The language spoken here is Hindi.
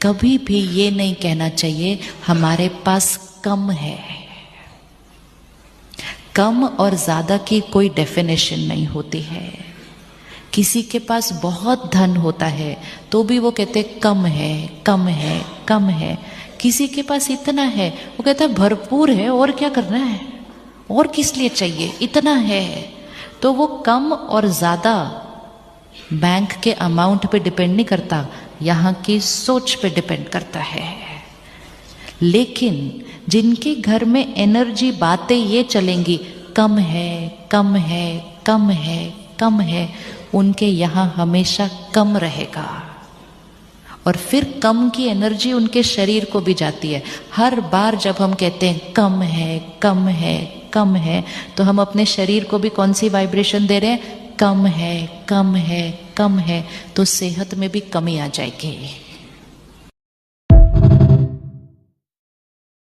कभी भी ये नहीं कहना चाहिए हमारे पास कम है। कम और ज्यादा की कोई डेफिनेशन नहीं होती है। किसी के पास बहुत धन होता है तो भी वो कहते कम है, कम है, कम है। किसी के पास इतना है वो कहता है भरपूर है, और क्या करना है, और किस लिए चाहिए, इतना है। तो वो कम और ज्यादा बैंक के अमाउंट पे डिपेंड नहीं करता, यहाँ की सोच पे डिपेंड करता है। लेकिन जिनके घर में एनर्जी बातें ये चलेंगी कम है, कम है, कम है, कम है, उनके यहाँ हमेशा कम रहेगा। और फिर कम की एनर्जी उनके शरीर को भी जाती है। हर बार जब हम कहते हैं कम है, कम है, कम है, तो हम अपने शरीर को भी कौन सी वाइब्रेशन दे रहे हैं, कम है, कम है, कम है। तो सेहत में भी कमी आ जाएगी।